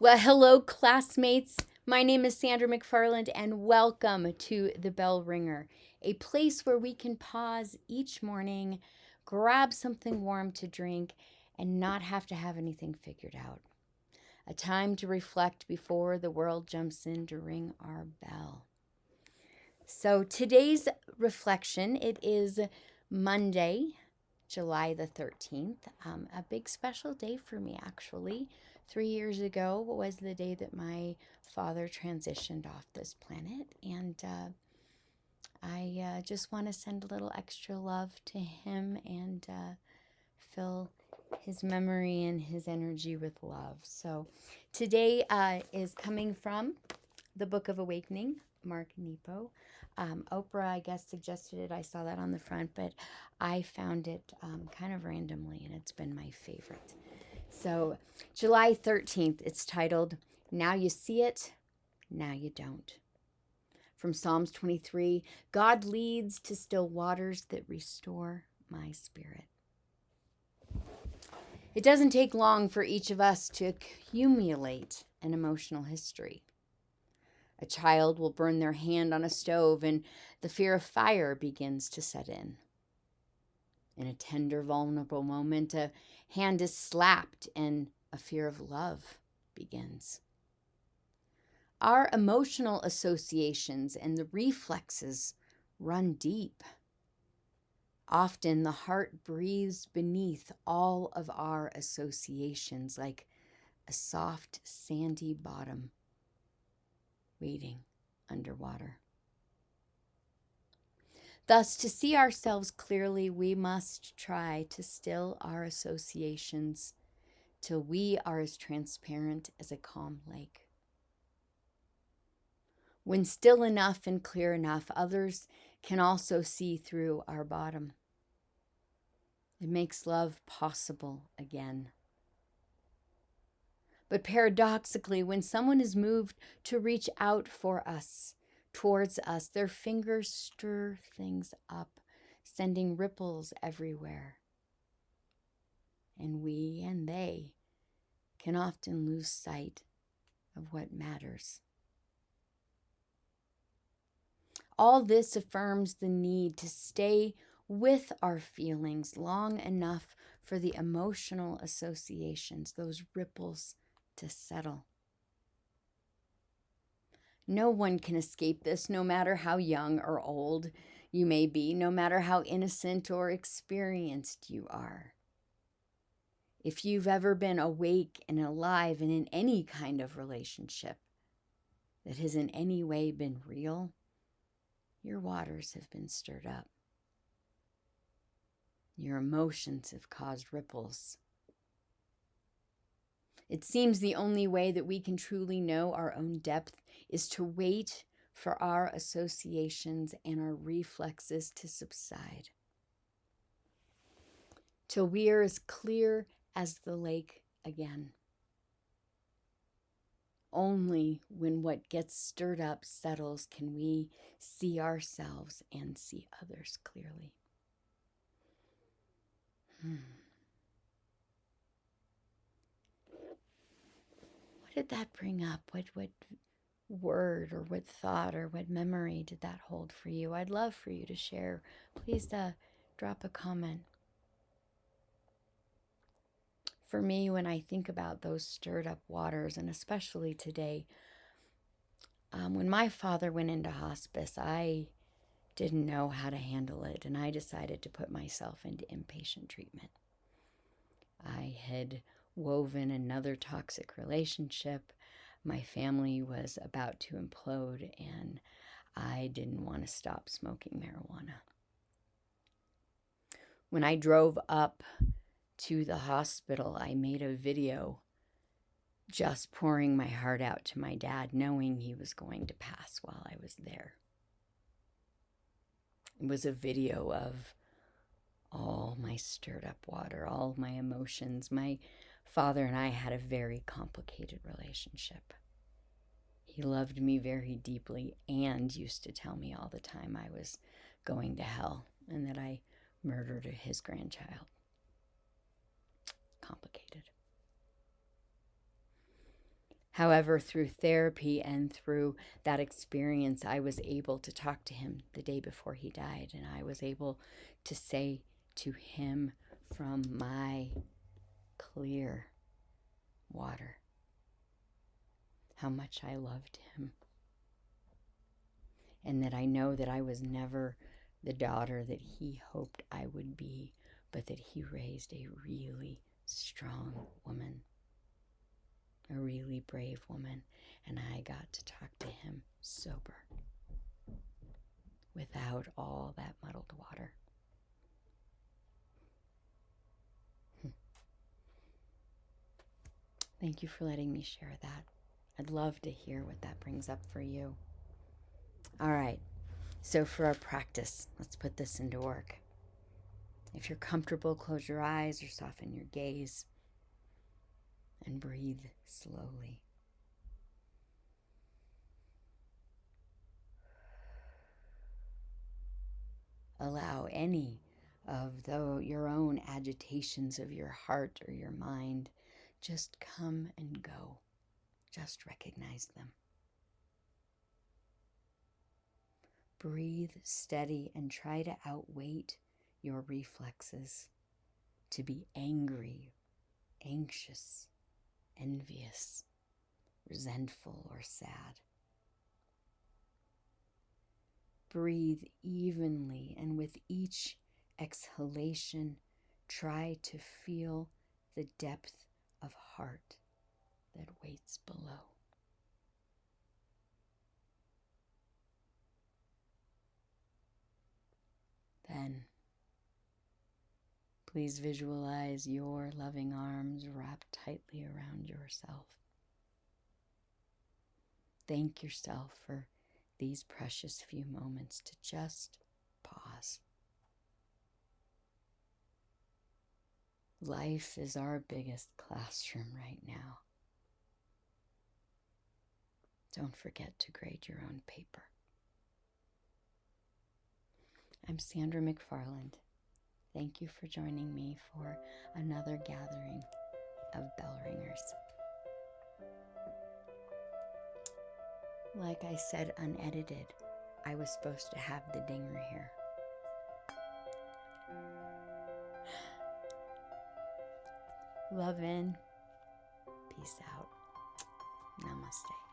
Well, hello, classmates. My name is Sandra McFarland, and welcome to the Bell Ringer, a place where we can pause each morning, grab something warm to drink, and not have to have anything figured out. A time to reflect before the world jumps in to ring our bell. So today's reflection, it is Monday, July the 13th, a big special day for me, actually. 3 years ago was the day that my father transitioned off this planet, and I just want to send a little extra love to him and fill his memory and his energy with love. So today is coming from the Book of Awakening, Mark Nepo. Oprah, I guess, suggested it. I saw that on the front, but I found it kind of randomly, and it's been my favorite. So, July 13th, it's titled, Now You See It, Now You Don't. From Psalms 23, God leads to still waters that restore my spirit. It doesn't take long for each of us to accumulate an emotional history. A child will burn their hand on a stove and the fear of fire begins to set in. In a tender, vulnerable moment, a hand is slapped and a fear of love begins. Our emotional associations and the reflexes run deep. Often the heart breathes beneath all of our associations like a soft, sandy bottom waiting underwater. Thus, to see ourselves clearly, we must try to still our associations till we are as transparent as a calm lake. When still enough and clear enough, others can also see through our bottom. It makes love possible again. But paradoxically, when someone is moved to reach out for us, towards us, their fingers stir things up, sending ripples everywhere. And we and they can often lose sight of what matters. All this affirms the need to stay with our feelings long enough for the emotional associations, those ripples, to settle. No one can escape this, no matter how young or old you may be, no matter how innocent or experienced you are. If you've ever been awake and alive and in any kind of relationship that has in any way been real, your waters have been stirred up. Your emotions have caused ripples. It seems the only way that we can truly know our own depth is to wait for our associations and our reflexes to subside, till we are as clear as the lake again. Only when what gets stirred up settles can we see ourselves and see others clearly. What did that bring up? What word or what thought or what memory did that hold for you? I'd love for you to share. Please drop a comment. For me, when I think about those stirred up waters, and especially today, when my father went into hospice, I didn't know how to handle it, and I decided to put myself into inpatient treatment. I had woven another toxic relationship. My family was about to implode, and I didn't want to stop smoking marijuana. When I drove up to the hospital, I made a video just pouring my heart out to my dad, knowing he was going to pass while I was there. It was a video of all my stirred up water, all my emotions. My father and I had a very complicated relationship. He loved me very deeply and used to tell me all the time I was going to hell and that I murdered his grandchild. Complicated. However, through therapy and through that experience, I was able to talk to him the day before he died, and I was able to say to him from my clear water how much I loved him, and that I know that I was never the daughter that he hoped I would be, but that he raised a really strong woman, a really brave woman, and I got to talk to him sober, without all that muddled water. Thank you for letting me share that. I'd love to hear what that brings up for you. All right, so for our practice, let's put this into work. If you're comfortable, close your eyes or soften your gaze and breathe slowly. Allow any of your own agitations of your heart or your mind just come and go. Just recognize them. Breathe steady and try to outweight your reflexes to be angry, anxious, envious, resentful, or sad. Breathe evenly, and with each exhalation, try to feel the depth of heart that waits below. Then, please visualize your loving arms wrapped tightly around yourself. Thank yourself for these precious few moments to just pause. Life is our biggest classroom right now. Don't forget to grade your own paper. I'm Sandra McFarland. Thank you for joining me for another gathering of bell ringers. Like I said, unedited, I was supposed to have the dinger here. Love in, peace out, namaste.